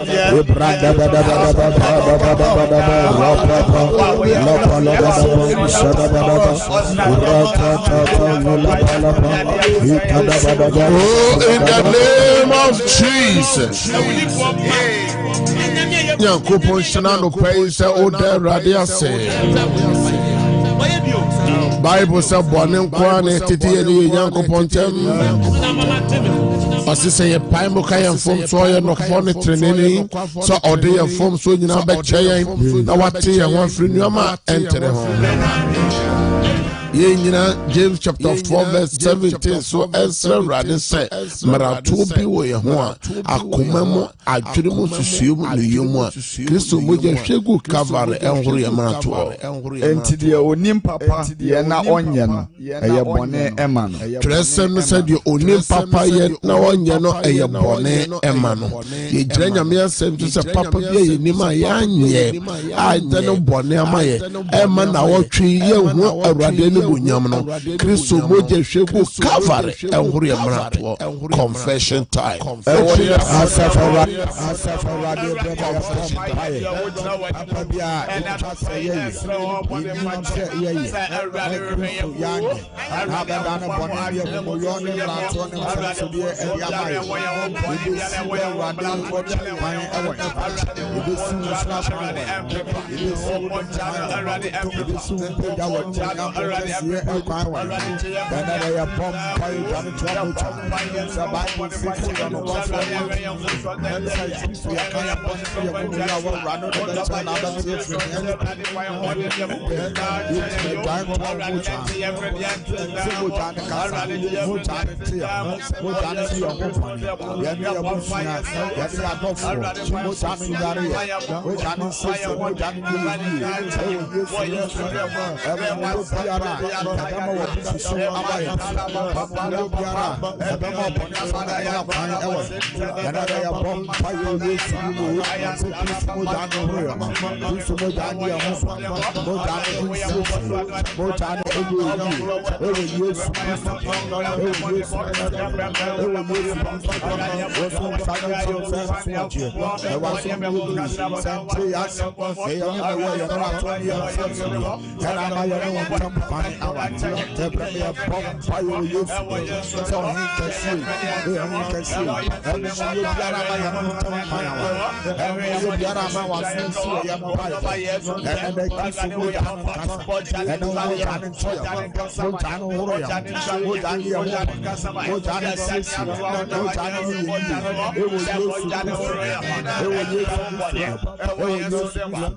in the name of Jesus. Nyankopon shana no pay say o de radia say. Bible say bone kwa na tete ye Nyankopon tem. Ɔsi sɛ yɛ pae mu ka yɛn fom so ɔyɛ nɔfɔ ne treneni sɛ ɔde yɛn fom so nyinaa bɛkyɛ yɛn na wate yɛn ho afiri nneɛma ɛntere ho. James chapter 4 verse 17 so Ezra rade say marato bi wo ye ho a akoma mu adwere mu susuo mu ne yemu a Kristo moja hwegu Calvary enhoro ye marato enti de onim papa ye na onye no eye bone ema no tresem no say de onim papa ye na onye no eye bone ema no ye gira nyame asem to say papa bi ye nim a ya anye a de no bone ama ye ema na wotwe ye hu awurade no bonyam no Kristo moja hwegu Calvary enhoro ye marato confession time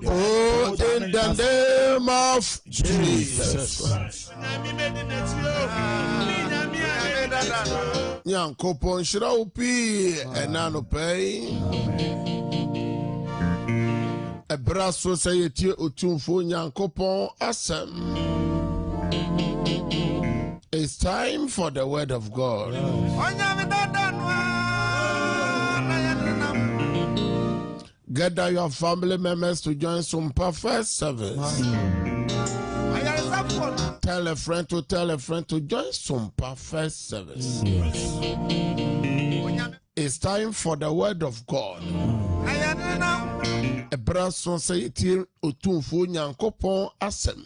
Oh, in the name of Jesus. Nyankopon shira upi enano pay ebraso sayeti otumfo Nyankopon asem. It's time for the word of God. Gather your family members to join some perfect service. Tell a friend to join some perfect service. It's time for the word of God. Ebraso sayeti otumfo Nyankopon asem.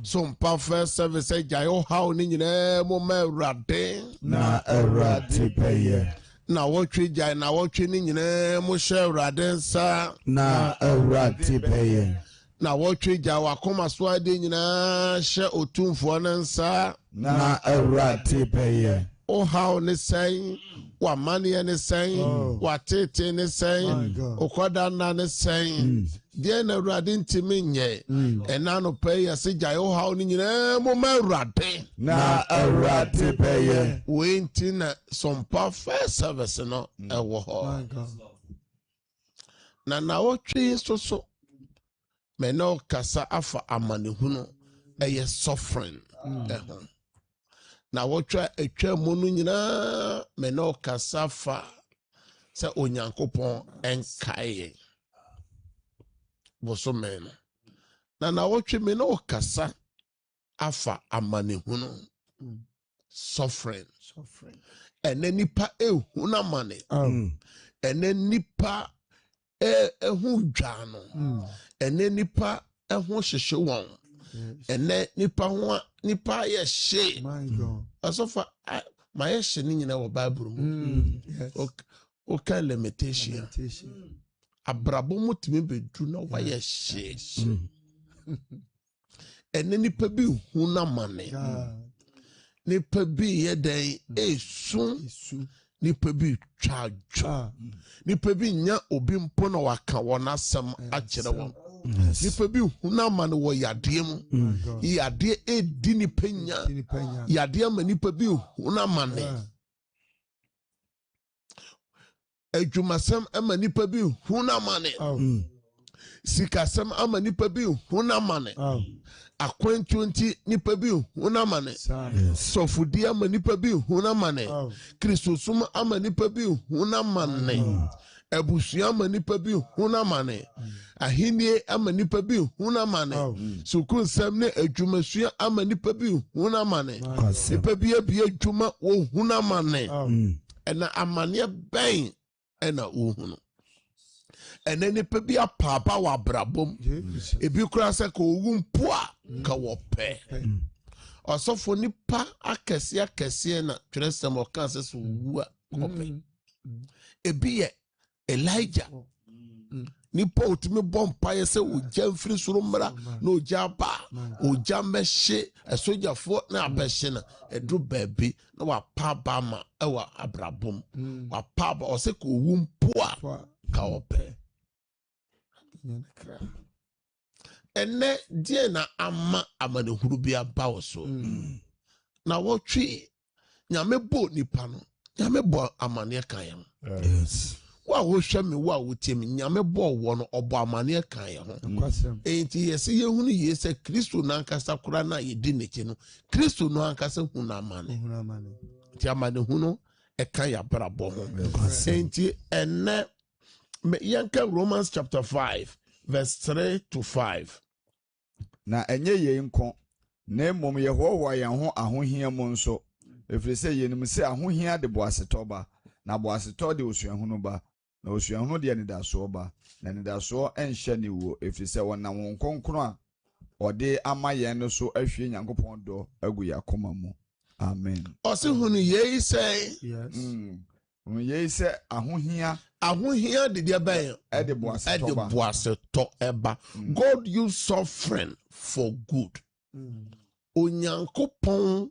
Some perfect service jayo how ni nyina mo ma urade na urade peye na wotwe jai na wotwe ni nyina mo hwe urade nsa na urade peye na wotwe jai wakoma so ade nyina hwe otumfo na nsa na urade peye o how ni say wa mane ni say wa tete ni say okoda na ni say die na urade ntimi nye enano pay ase jayo how ni nyina mo ma urade na urade peye we ntina some perfect service no ewo ho na wotwe so me no kasa afa amanehunu eye suffering na wotwa etwa mu no nyina me no kasa fa se Onyankopon enkae boso men na wotwe me no kasa afa amanehunu suffering ene nipa ehuna mane ene nipa ehu dwano ene nipa ehu hyehye won ene nipa ho nipa ye hye my god asofa my hye ni nyina wo bible mu okay limitation abrabo mutimi bedu na wa ye hye ene nipa bi huna mane nipa bi ye den esu nipa bi twadwo nipa bi nya obi mpo na waka wona asem akere won nipa bi huna mane wo yade mu yade edi nipa nya yade ma nipa bi huna mane adwumasem ama nipa bi huna mane sikasem ama nipa bi huna mane akwantunti nipa bi huna mane sofudi ama nipa bi huna mane kristosum ama nipa bi huna mane abusua ama nipa bi huna mane ahinie ama nipa bi huna mane sukunsem ne adwumasua ama nipa bi huna mane nipa bi adwuma wo huna mane ena amane ben ena uhunu ene nipa bi apapa wa brabom ebi kura se ko wumpo a ka wope osofo nipa akese na twerесem o kan se so wu a kope ebi ye Elijah nipa otimi bompa ye se ogya mfiri soro mra na ogya ba ogya mehye esojafo na abehye na edu baabi na wa pa ba ma ewa abrabom wa pa ba o se ko wumpo a ka wope ene die na ama amanehuru bi aba wo so na wotwe nyame bo nipa no nyame bo amane kan ye yes wa wo hwe me wa wo tie me nyame bo wo no obo amane kan ye ho enti yesi ye hunu ye se Kristo na ankasa kura na ye di nechi no Kristo no ankasa hunu amane ti amane hunu e kan ya brabo ho enti ene yanka Romans chapter 5 verse 3 to 5 na enye ye nko na mmom ye hoho yan ho ahohia mu nso efiri se ye nim se ahohia de boaseto ba na boaseto de osuahunu ba na osuahunu de ne daso ba na ne daso enhye ne wo efiri se wonam nkonkron a ode ama ye no so ahwie Nyankopɔn do agu yakoma mu amen osihunu ye say yes ye say ahohia de dia ben e de boaseto eba God use suffering for good Onyankopɔn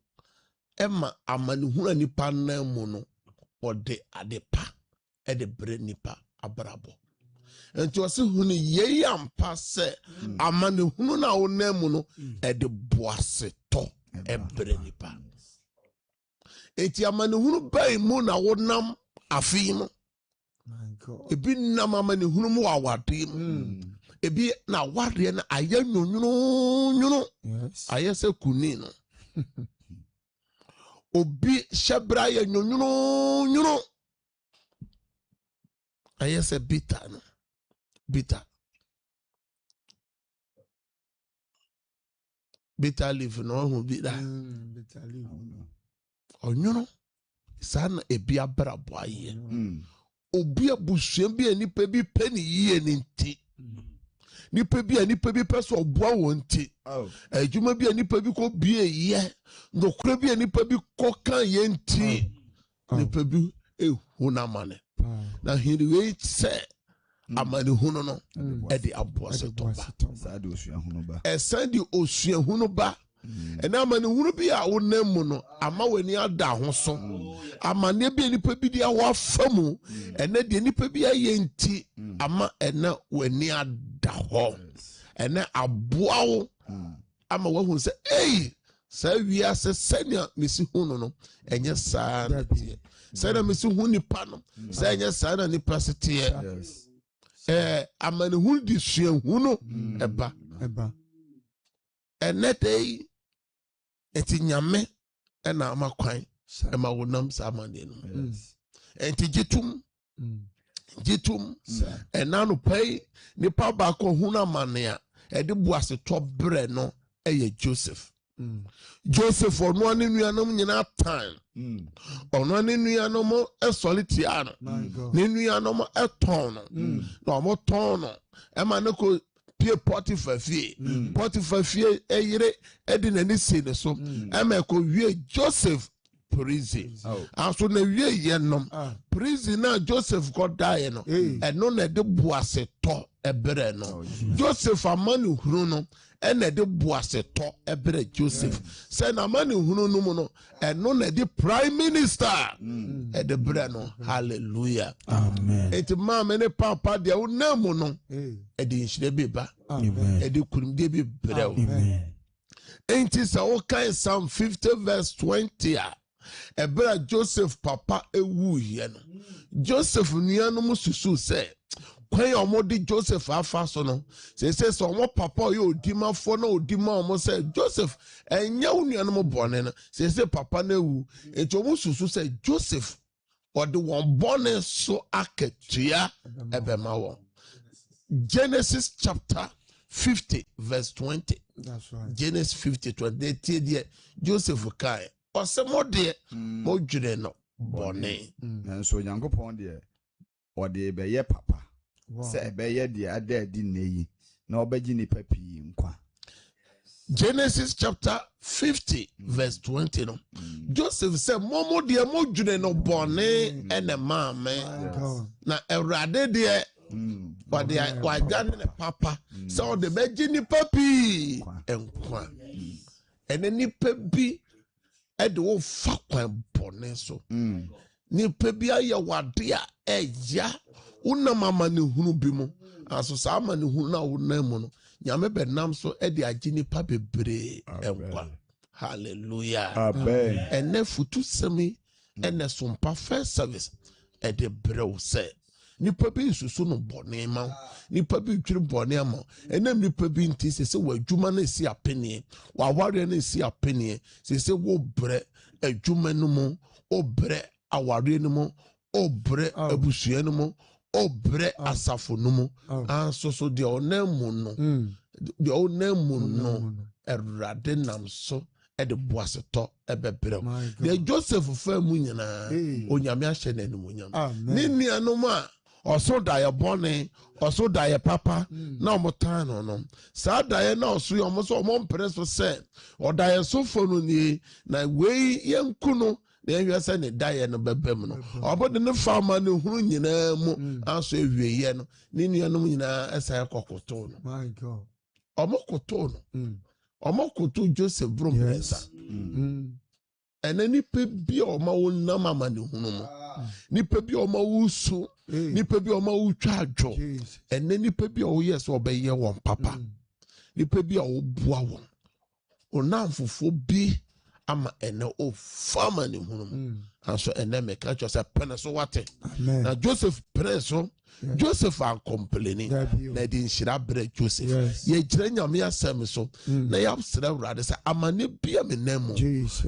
ema amanehunu nipa na mu no ode adepa e de bre nipa abrabo enti osihunu ye ampa se amanehunu na wona mu no e de boaseto e bre nipa enti amanehunu bai mu na wonam afi mu ebi nam amanehunu mu awade mu ebi na wade na aya nyonyono aya se kuni no obi shebra ya nyonyono aya se bitter no bitter leaf no hu bitter leaf onyono sana ebi abrabo aye obi abusua bi anipa bi pani yie ne nti nipa bi peso oboa wonti adwuma bi anipa bi ko bie ye ndokura bi anipa bi ko kan ye nti nipa bi ehuna mane na hiriwe se amane hunu no e de aboa se toba sade osuahunu ba esande osuahunu ba ena amane hunu bi a wonam mu no ama wani ada ho so amane bi nipa bi dia wa famu ena de nipa bi aye nti ama ena wani ada ho ena aboa wo ama wahu se sa wia se senya mesi hunu no enye saa na tie senya mesi hunu nipa no senya saa na nipa se tie amane hunu di suahunu eba enetei eti nyame ena amakwan ema wonam sa amane no enti jitum enanu pay nipa ba ko hunu amane a ede boase to bre no eye Joseph ono ane nuanam nyina time Ono ne nuanom esole tia no. Ne nuanom eton no. Na omo ton no. E ma ne ko pie Potiphar fie. Potiphar fie eyire edi na ni si ne so. E ma ko wie Joseph prison. Aso na wie yenom. Prison na Joseph got die no. E no na de boase to ebere no. Joseph amani huru no. Ene de boase to ebere Joseph. Se na amani huru no mo no. E no na de prime minister. E de bre no. Hallelujah. Amen. Eti mama ne papa de wo na mo no. E de nhire beba. Amen. E de kurum de bi bre wo. Amen. Enti sa o kan Psalm 50 verse 20 a. Ebra Joseph papa ewu ye no. Joseph nuanom susu se kwen omodi Joseph afa so no. Se so omo papa ye odimafo na odima omo se Joseph enya nuanom bone no. Se papa na ewu. Enti omo susu se Joseph ode won bone so aketua ebema wo. Genesis chapter 50 verse 20. That's right. Genesis 50:20. Joseph kai osemode mo dwene no bone enso Nyankopon de ode be ye papa se be ye de adadi neyi na obegi ni papi nkwa. Genesis chapter 50 verse 20 no. Joseph said momo de mo dwene no bone ene maame na Ewurade de wadane ne papa se ode begi ni papi nkwa ene ni papi ede wo fa kwan bone so ni pebi aye wade a eya unam amane hunu bi mu aso sa amane hunu na wonam mu no nyame benam so ede agi ni pa bebre enkwa. Hallelujah. Amen. Ene futu semi ene sompa first service ede brew se ni pebi susu no bone ma ni pebi twiri bone ama enam ni pebi nti se wadwuma na esi apenie wa ware na esi apenie se wo bre adwuma no mu obre aware no mu obre abusua no mu obre asafo no mu anso de onamu no de onamu no Erade nam so e de boaseto ebebre de Joseph famu nyina onyame ahye nanum nyam ni nuanom a oso daye bone oso daye papa na omotan no sa daye na oso yomo so omompere so se odaye so fonu ni na wei yenku no na ehwe se ne daye no bebem no obode ne fama ne huru nyina mu aso ewieye no ni nuanom nyina esa kokoto no. My God. Omokoto no omokoto Joseph bromesa ene nipa bi oma wonam amane hunu mu nipa bi oma wusu nipa bi oma wutwa adwo ene nipa bi o yes obeye won papa nipa bi o bua won onamfofo bi ama ene o fama ne hunu mu anso ene me ka cho se pene so wate na Joseph preso Joseph are complaining na din shira bre Joseph ye gire nyame asem so na ya sra Awurade se amane bia me namo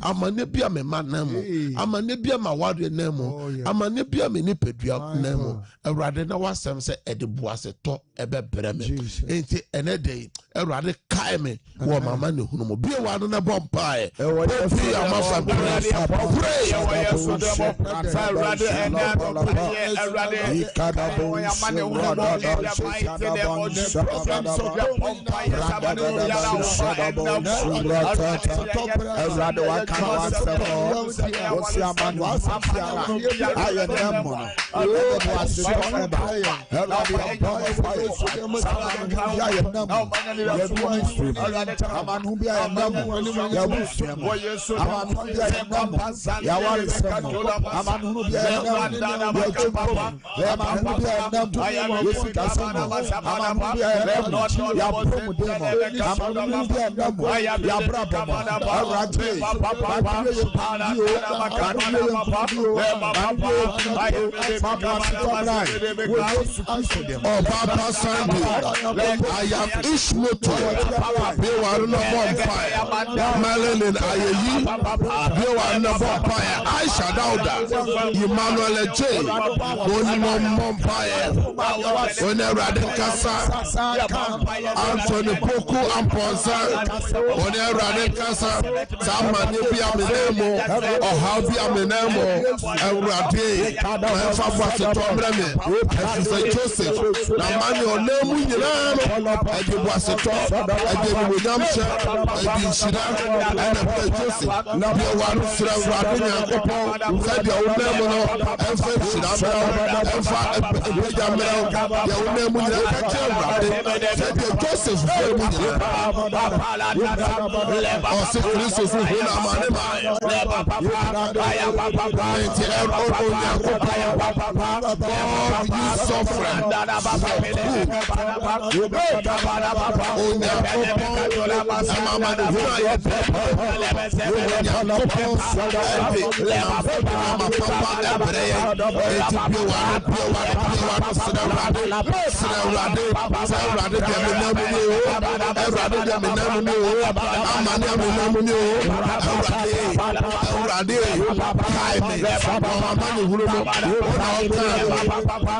amane bia me manamo amane bia ma ware namo amane bia me ni pedua namo Awurade na wasem se ede boase to ebe bre me enti ene dey Awurade kai me wo mama ne hunu mo bia wa no na bompa e fi amafa pray Awurade ena no Awurade ikadabo Yamane uno in the mighty name of the presence of your umpire. Papa Sunday. I am Ishmoto. Be one no bonfire. Marilyn Ayeyi. Be one no bonfire. Aisha Dauda. Emmanuel J. One no bonfire. One Radin Kasa. Anthony Poku Amponsa. One Radin Kasa. Samani be a minemo. Or how be a minemo. And Rade. My father to Tombreme. And Joseph. Now man your name in the land. And you was a top. And you will Yamsha. And you Shida. And Joseph. Now you want to say Radin and Kopo. Said your name and Fred Shida. And Fat Benjamin. Your name in the Radin. Said your Joseph. Or say Christus who are you suffering.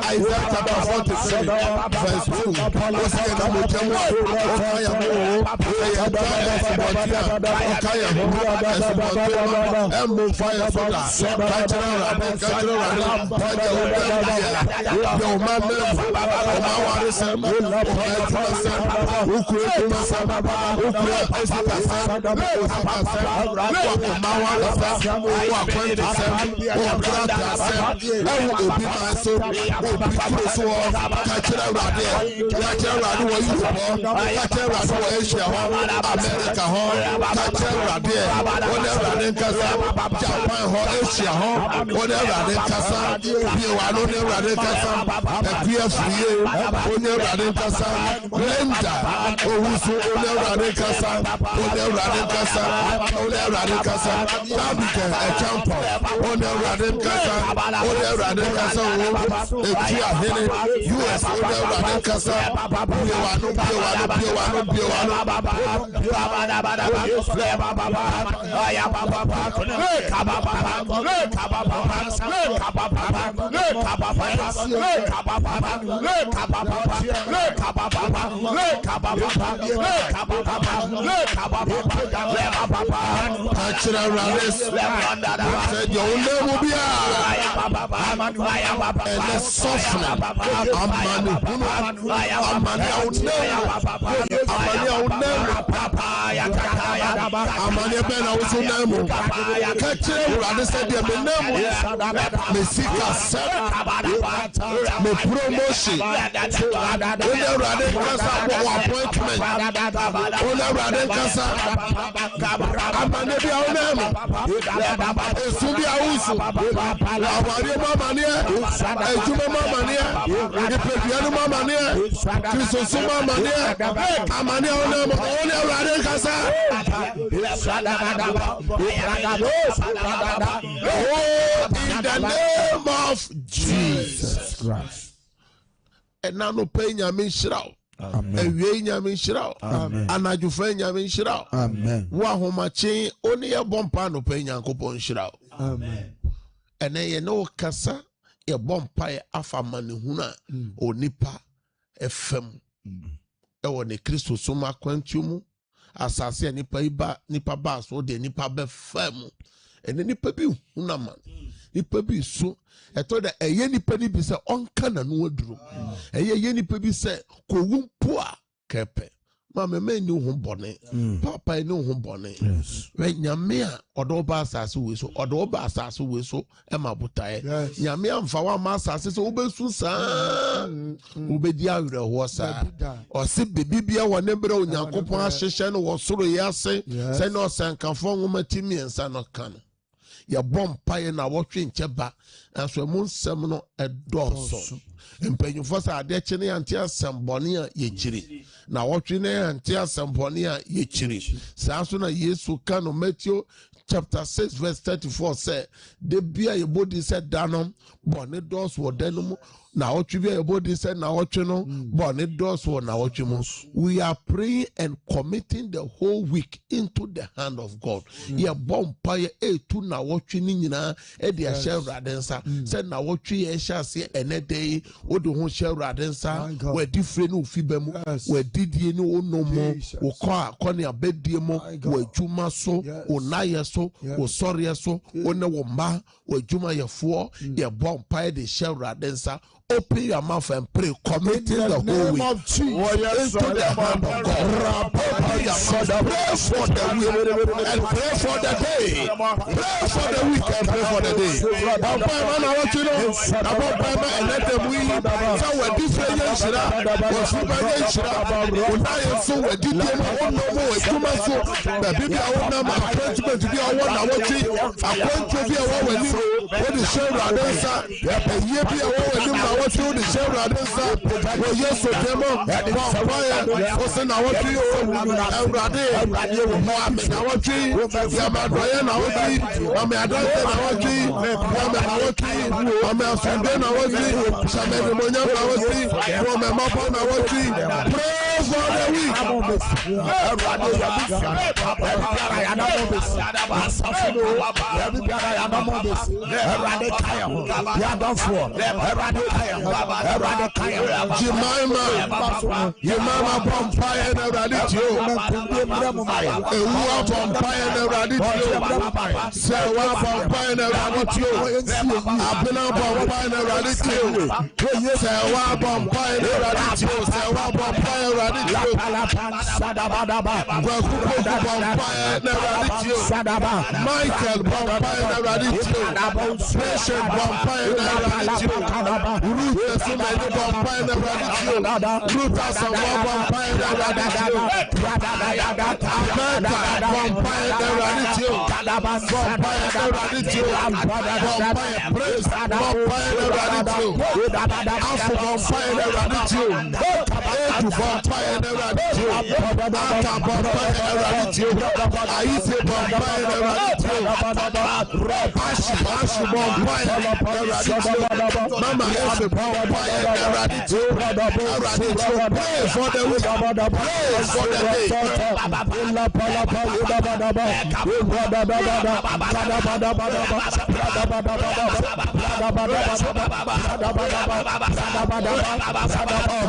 Isaiah chapter 47 verse 2. US in the name of Jesus Christ. And now no pain yamin shroud. Amen. Anajufe yamin shroud. Amen. Wa homachi oni ya bompa no pain yankopon shroud. Amen. And then you know kasa ya bompa ya afa manihuna onipa FM. Ewo ne Kristo soma kwantumu asase nipa ba so de nipa be fam. Ene nipa bi hunama. Nipa bi so eto da eye nipa ni bi se onka na no aduro. Eye nipa bi se ko wumpo a kepe. Mama me ni hu bone. Papa ni hu bone. We nyame a odo ba asase we so odo ba asase we so e mabutae. Nyame amfa wa ma asase so obesu sa. Obedi awre ho sa. O se bibibia wo ne bre onyankopon ahyehye no wo soro yase se no sankanfo ngomatimi ensa no kan. Ya bompa ye na wotwe ncheba anso mu nsem no edoso. Mpanyufo sa ade chene anti asembone a yechiri na wotwe ne anti asembone a yechiri sa so na Yesu ka no Matthew chapter 6 verse 34 say de bia your body said danom bone dos wo denum na otwe bia your body said na otwe no bone dos wo na otwe mo. We are praying and committing the whole week into the hand of God. Ye bompa ye etu na otwe ni nyina e de a share radensa said na otwe ye sha se enede wo de ho share radensa we different no fiba mu we didie ni onomo wo akoni abedie mo wo adwuma so wo naye so wo sori so wo ne wo ma wo adwuma yefo ye bompa de share radensa. Open your mouth and pray, committing the whole week into the hand of God. Open your mouth, pray for the week and pray for the day. Pray for the week and pray for the day. Papa, man, I want you to know about Papa and let them win. So we're different, yes, we're super, yes, we're not so we're different. No more, it's too much. The baby, I want them, I'm going to be a one. I want you, I'm going to be a one when you share our answer. And you be a one. What you the share Radessa, well, yes, so demo, Osen, I want you, Rade, Mohammed, I want you, Yamadrayan, I want you, Amadan, I want you, Amadan, I want you, Samuel Monia, I want you, Mapon, I want you, pray for the week. Jemima Bompire and Raditio, Ewa Bompire and Raditio, Sewa Bompire and Raditio, Abena Bompire and Raditio, Sewa Bompire and Raditio, Sewa Bompire and Raditio, Bompire and Raditio, Michael Bompire and Raditio, Patient Bompire and Raditio, Ruth Sumene Bompire and Raditio, Ruth Asawa Bompire and Raditio, America Bompire and Raditio, Bompire and Raditio, Bompire Praise Bompire and Raditio, Alpha Bompire and Raditio, Edu Bompire and Raditio, Ata Bompire and Raditio, Aise Bompire and Raditio, Ashi Bompire and Raditio, Mama Efe Bompire and Raditio, pray for the week, pray for the day.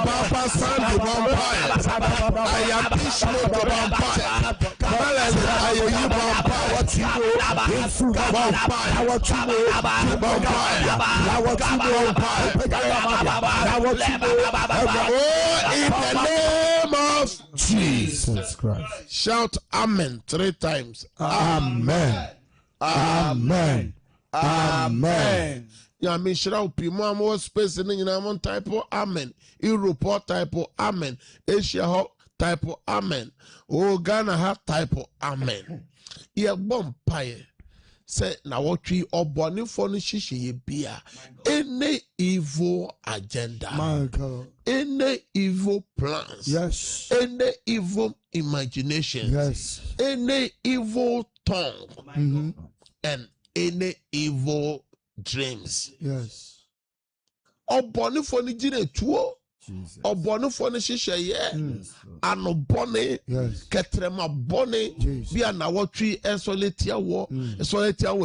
Papa Sandy Bompire, I am Ishmael Bompire, I am you Bompire, what you know, Bompire, what you know, Bompire, what you know, in the name of Jesus Christ. Shout Amen 3 times. Amen. Amen. Amen. Yeah, me shall be more space in the type of Amen. Europe type of Amen. Asia type of Amen. Oh, Ghana have type of Amen. Yeah, Bompire. Say na wotwi obone for no hihye bia any evil agenda, any evil plans, yes, any evil imagination, yes, any evil tongue, and any evil dreams, yes. Obone for no gire tuo, obone for no hihye ye anobone, ketrema bone bia na wotwi esoletia wo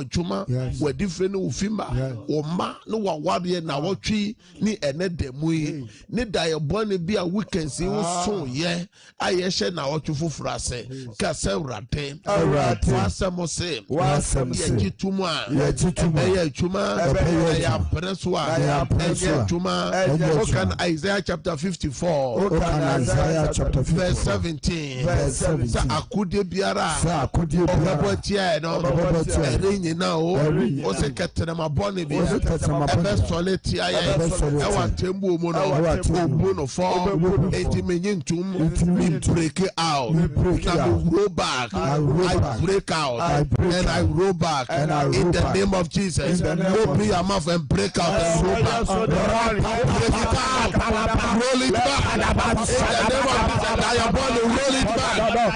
dwuma we different ufima o ma no wawade na wotwi ni enedemu yi ni daye bone bia weekends wo so ye ayehye na wotwi foforo ase ka se wrade wasem se ye tumu a ye dwuma ya preso a ye dwuma o kan Isaiah chapter 54 Isaiah chapter 54 verse 17 sa akudie biara obobotia no erinyi na o se ketere mabone bi ebe soleti aye e watembu mu no obu no for entimenyi ntum break out I roll back I break out and I roll back in the name of Jesus. Open your mouth and break out and roll back. Break it out, roll it back in the name of Jesus. I am born to roll it back.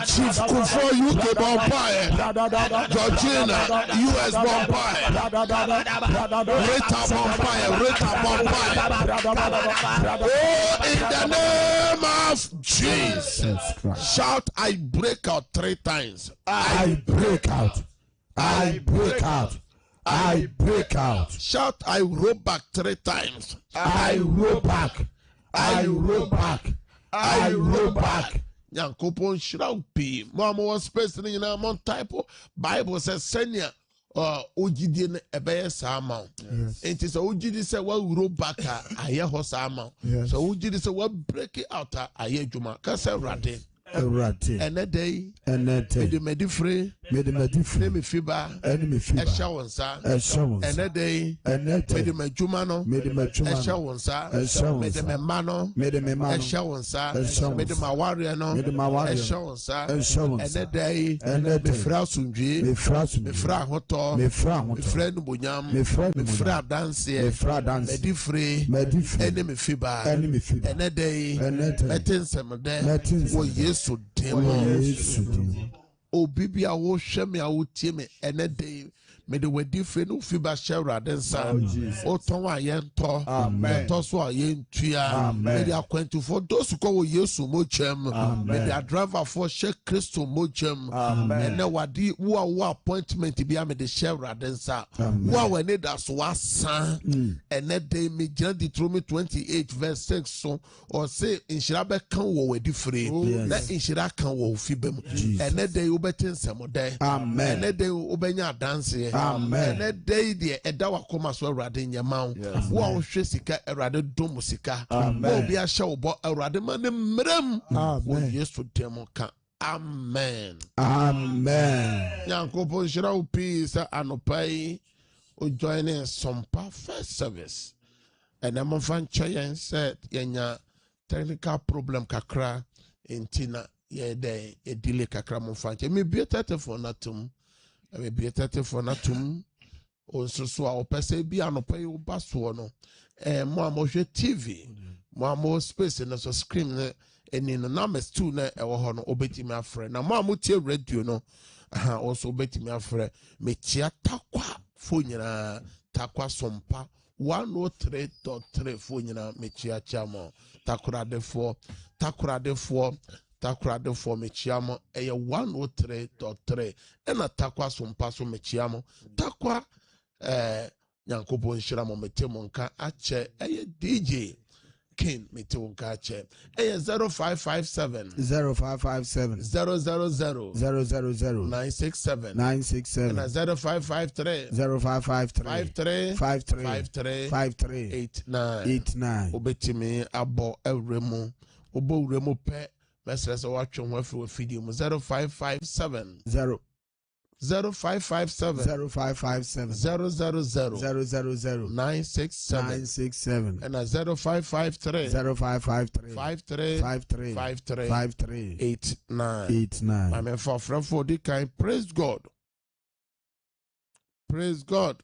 Chief Kufo UK Bombay, Georgina US Bombay, Rita Bombay. Oh, in the name of Jesus Christ. Shout, I break out 3 times. I break out. I break out. I break out. Shout, I roll back 3 times. I roll back. I roll back. I roll back. Yankopon shroupi. Mama was space in a mon type. Bible says, Senya. Ojidi ne ebeye sama. Enti so ojidi se wa roll back aye ho sama. So ojidi se wa break it out aye dwuma. Ka se rade. Enede medifre me fiba esha wonsa enede mede madwuma no esha wonsa mede mema no esha wonsa mede maware no esha wonsa enede me fra sundwe me fra hoto me fra nubonyam me fra dance medifre ene me fiba enede metensemde wo Yesu demo obibia wo hweme a wo tie me enede me de wadi fre no fiba shawra den sa o ton wa yento to so a yentua me de akwantu for those ko wo Yesu mo chem me de driver for she Kristo mo chem ene wadi wo appointment bia me de shawra den sa wo we ne da so asan enede me gina Deuteronomy 28 verse 6 so or say inshira be kan wo wadi fre na inshira kan wo fiba mu enede wo betin semode enede wo benya danse Amen. And day the Edawa Koma so Radin Yamau. Wow, Sika, a rather domusika. Will be a show, but a rather man, Amen. yes to demoka. Amen. Amen. Yankopo Shirau Peace and Opay or joining some first service. And I'm a fan Chayan said, Yanya technical problem kakra in Tina, ye day, a delay kakra monfan. Me be a telephone atum. I may be a telephone atum. Also, so our person be an opay or bassono. And more TV, more space and also screen. And in the numbers 2 na ewo ho no obeti me afre na ma mutie radio no also obeti me afre me tia takwa fo nyina takwa sompa 103.3 fo nyina me tia chamo takurade fo me chiamo eye 103.3 ena takwa sompa so me chiamo takwa nyankopo nshira mo metemo nka ache eye DJ King Meteo Kache. 0557 0557 000 000 967 967 and 0553 0553 53 89 Obetimi abo Euremo Obo Remo pe Messrs. Watch on video 0557 0557 0557 000 000 967 and 0553 53 89. I mean for the kind. Praise God. Praise God.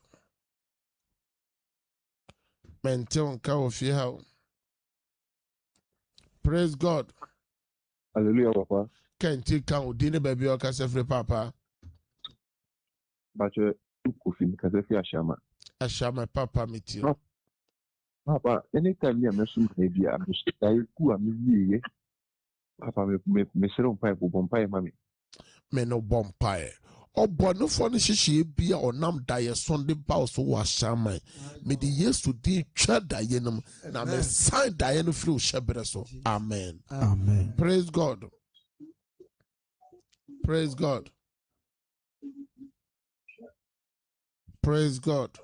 Maintain cow of how. Praise God. Hallelujah, Papa. Can't you count dinner baby or free papa? But Kofi Kazefi Ashama. Ashama papa meet you. Papa, anytime you are messing with me, I'm just who am Papa, me serum pipe, bompire, mammy. Me no bompire. O bono fone shishi bia onam daye Sunday bow so wa shama. Me the years to day chad dayenum na me sign dayenu flu shebereso. Amen. Amen. Praise God. Praise God. Praise God.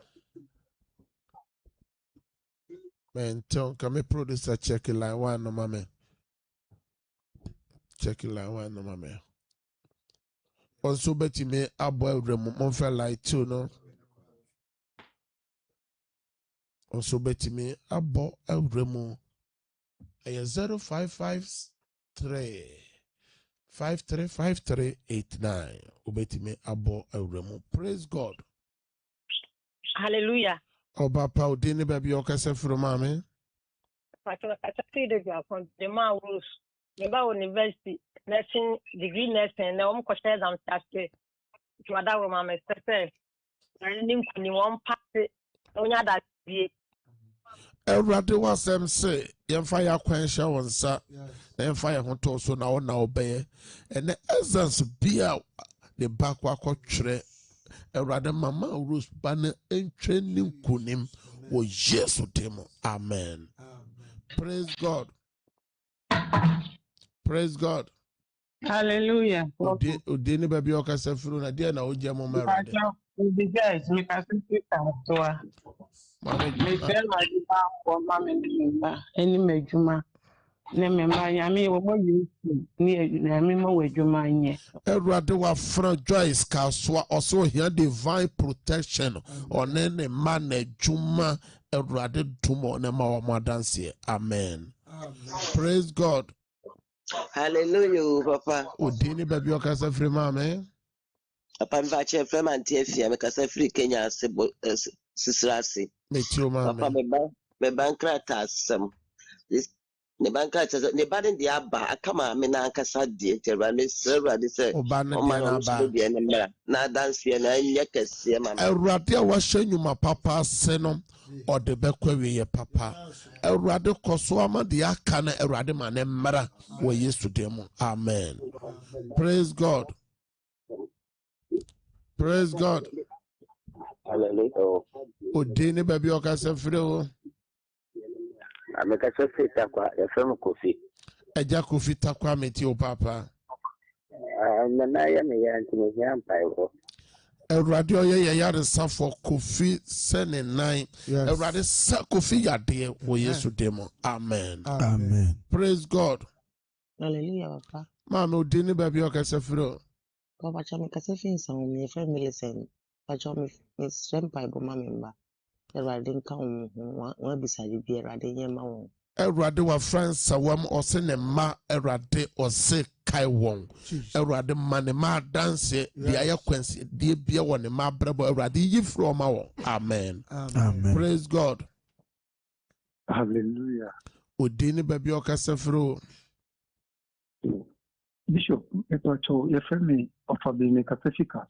Man, can me producer check it line one no mame. Check it line one no mame. Also betty me abo remo monfa light too no. Also betty me abo remo. 0553 535389. Ubeti me abo remo. Praise God. Hallelujah. Oba pa udini baby okase furu mame. Pacho katati de Japan. The man was about university nursing degree nursing. Na omo kwese exam start. To ada wo mama say. Na nim kuni won pass. Onya da die. Everybody was them say yemfa ya kwansha wonsa. Na yemfa ya hoto so na ona obeye. And the essence bia the back wa kwotwere. Rather, Mama Rose Banner and training kunim was yes to them. Amen. Praise God. Praise God. Hallelujah. Udini baby okasa furu na dia na oje mo merade. The guys make us speak to her. Me tell my for mama any mejuma. Ne memba nyame wo mo yi ni nyame mo wadwuma nye. Erade wa fra Joyce Kaswa also here divine protection on any man ejuma erade tumo na ma wa madanse. Amen. Praise God. Hallelujah, Papa. Udini baby okasa free mama. Papa mfache free man TFia me kasa free Kenya sisrasi. Papa me bankrata asem. Ne banka tse ne baden dia aba akama me na ankasa die terwa me serwa de se o ba na dia na dance na nya kese mama Erade a wahye nyuma papa se no o de bekwa wiye papa Erade koso ama de aka na Erade ma ne mmara wo Yesu dem. Amen. Praise God. Praise God. Hallelujah. Odini baby okasa free o. Ameka sese takwa FM Kofi. Eja Kofi takwa meti o papa. Na ya me ya ntime ya mpa Awurade oyɛ yaresa for Kofi sene nine. Awurade sa Kofi yade wo Yesu demo. Amen. Amen. Praise God. Hallelujah, Papa. Mama odini baby okase firo. Papa chame kase fin sa me friend Millicent. Papa me strength Bible ma member. Awurade nka wo bisade bi Awurade nyema wo. Awurade wa friends sawam ose ne ma Awurade ose kai won. Awurade ma ne ma dance di aye kwensi di bia wo ne ma brebo Awurade yi fro ma wo. Amen. Amen. Praise God. Hallelujah. Odini baby okase firo. Bishop, your friend of a being a Pacifica.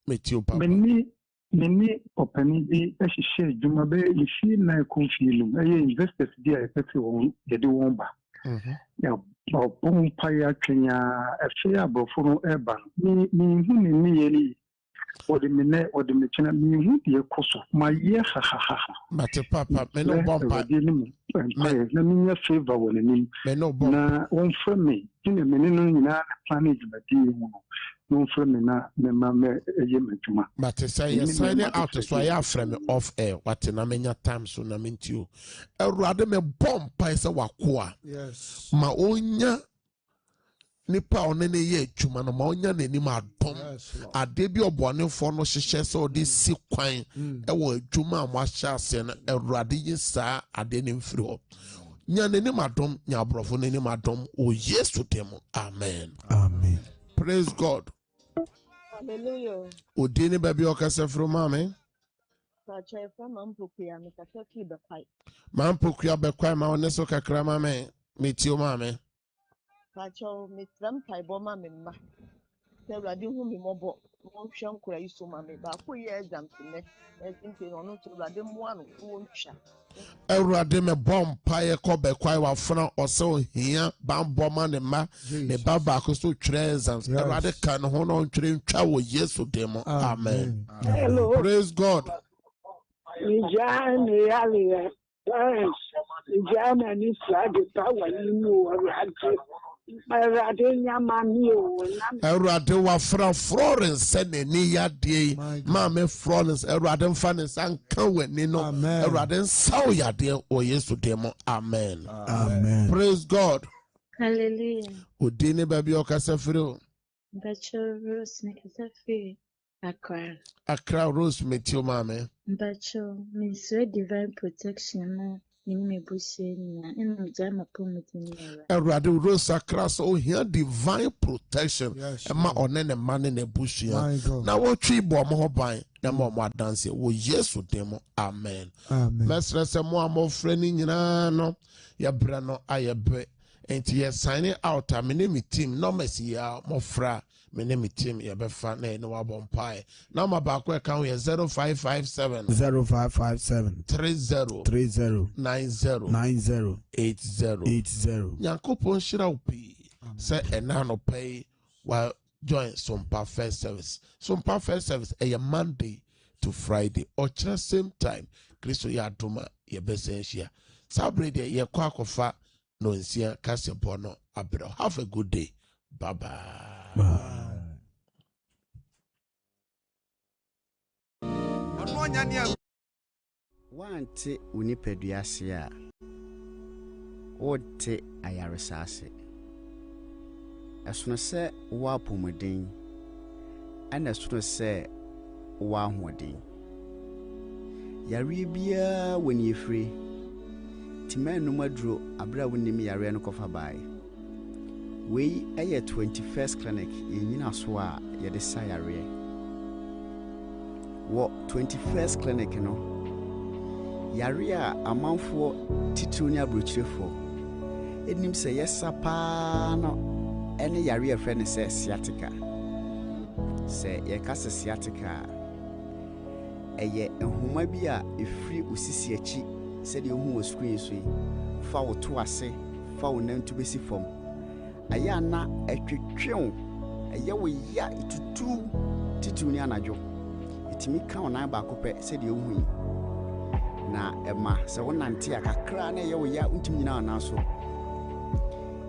Meet you, Papa. Many opening the share Jumabe, you feel like confused. I investors there, a petty the Duomba. Yeah, Bompire Kenya, a fair before Urban. Me, or the minute or the machine, me would be a cost of my year. But Papa, me no bomba. Let me favor when me. Me no bomba. One from me. In a minute, no planet, but no from me now, Mamma, a year. But to say you're signing out, so I have frame off air. What in a many times soon I mean to you. A rather me bomb paisa wakua. Yes. Ma onya nipa onene ye chuma no ma onya ne ni ma dom. Ade bi obone fo no hyehyɛ so de si kwan e wo adwuma mo ahya ase na Awurade yi saa ade ne mfiri ho. Nya ne ni ma dom, nya abrofo ne ni ma dom o Yesu dem. Amen. Amen. Praise God. Hallelujah. Odini baby okase fro mame. Pacha from Mampukia, Mr. Turkey the fight. Mampukia be kwa ma oneso kakra mame. Metio mame. Pacha, Mr. Paiboma member. Tell I didn't me mobile. Won't show Christ to mammy, but 4 years and to me. I think they don't know to Radim one who won't share. Awurade me bom paye ko be kwai wa funa oso hia bamboma ne ma ne baba ko so trezans Awurade kan ho no ntwere ntwa wo Yesu demo. Amen. Hello. Praise God. Ijani yale ijana ni flag power ni Awurade. Awurade nyamani o. Awurade wa fra Florence ne ni yade Mama Florence Awurade mfa ne sanka wani no Awurade nsaw yade o Yesu demo. Amen. Amen. Praise God. Hallelujah. Odini baby okase firi. Bachelor Rose Nikasafi Accra Rose metio mame. Bachelor Miss Divine Protection in me bushing and Jama Pumitin. Awurade Rose Accra so here divine protection. Emma onene man in a bush here. Now what tree bomb ho ban na mo dance wo Yesu demo. Amen. Amen. Mesra se mo amo freni nyina no ya bra no ayebe enti ye signing out a me name team no mercy ya mo fra me name team ye be fa na no abompai na ma ba ko account ye 0557 30 80 Yankopon shira upi say ena no pay while join Sompa First Service. Sompa First Service a Monday to Friday or just same time Kristo ya duma ye besensia sabrede ye kwa kofa no nsia kase bono abro. Have a good day. Bye bye. Wante unipadua se a wote ayaresase esono se wo apomodin ana esono se wo ahoden yare bia woni efre timanu maduro abra wonim yare no kofa bai we eye 21st clinic yenyina so a ye de sa yare wo 21st clinic no yare a amanfo titru ni abrochirefo enim se yesa pa no ene yare a friend se sciatica se ye kase sciatica eye ehuma bi a efri osisi achi se de ohu o screen so fa wo to ase fa wo nantu besi fom aya na etwetwew eye wo ya itutu titru ni anajo etimi ka ona ba kopɛ se de ohu na ema se wonante akakra na ye wo ya untimi nyina na so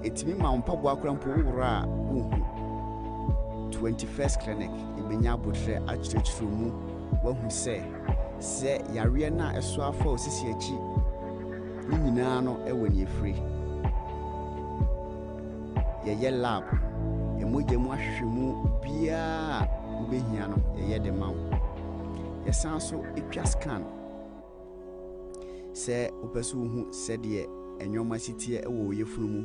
etimi ma mpaboa akra mpo wura ohu 21st clinic ibenya abotre akyerɛkyerɛ mu wahu sɛ yare na ɛso afa osisi akyi ne nyinaa no ɛwɔ ne efiri yɛyɛ lab emogya mu ahwehwɛ mu bia wobɛhia no yɛyɛ de ma wo yɛsan so etwa scan sɛ wopɛso hu sɛdeɛ enwoma sitie ɛwɔ yɛfunu mu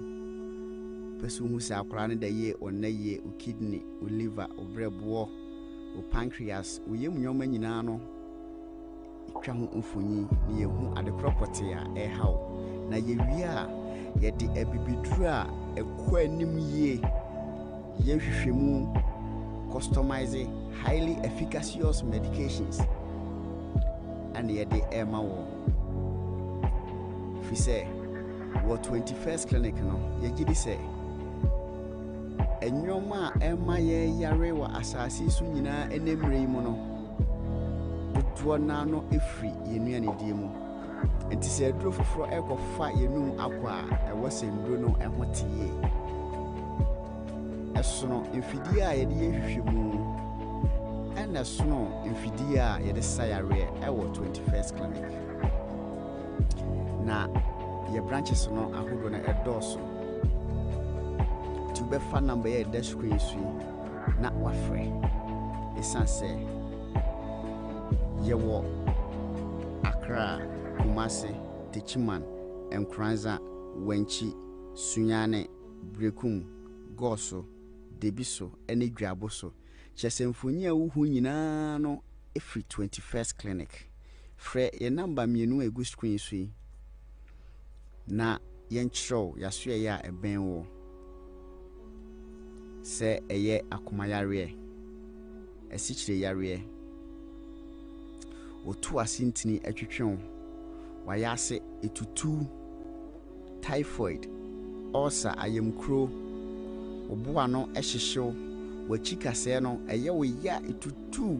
pɛso hu sɛ akora ne da yɛ ɔnayɛ o kidney o liver o brɛboɔ o pancreas o yɛm nwoma nyinaa no etwa ho mfonyi ne yɛhu adekropɔte a ɛhaw na yɛwie a yɛde abibiduru a ɛkɔ anim yie yɛhwehwɛ mu customize highly efficacious medications and yɛde ɛma wɔ fi sɛ wɔ 21st clinic no yɛgye di sɛ enwoma a ɛma yɛyare wɔ asase so nyinaa ɛnɛmmerɛ yi mu no dodoɔ naa no ɛfiri yɛnnuane die mu nti sɛ aduro foforɔ ɛkɔfa yɛnum akɔ a ɛwɔ sɛ nduro no ɛho teyie ɛsono mfidie a yɛde yɛhwehwɛ mu ɛna sono mfidie a yɛde sa yareɛ ɛwɔ 21st clinic na yɛ branches no ahodoɔ no ɛdɔɔso to bɛfa number yɛ ɛda screen so na wafrɛ ɛsiane sɛ yɛwɔ Accra, Kumasi, Techiman, Nkranza, Wenchi, Sunyane, Brekum, Goso, Debiso, ene Dwaboso. Chesemfoni a wuhu nyinaa no every 21st clinic. Frɛ ye number mienu egu screen so yi. Na yɛnkyerɛw yaso yɛ a ɛbɛn wo. Sɛ ɛyɛ akomayareɛ, ɛsikyire yareɛ. Otu asintini atwitwɛn wayase etutu typhoid ulcer ayemkro oboa no ɛhyehyew wachikasɛ no ɛyɛ wo ya etutu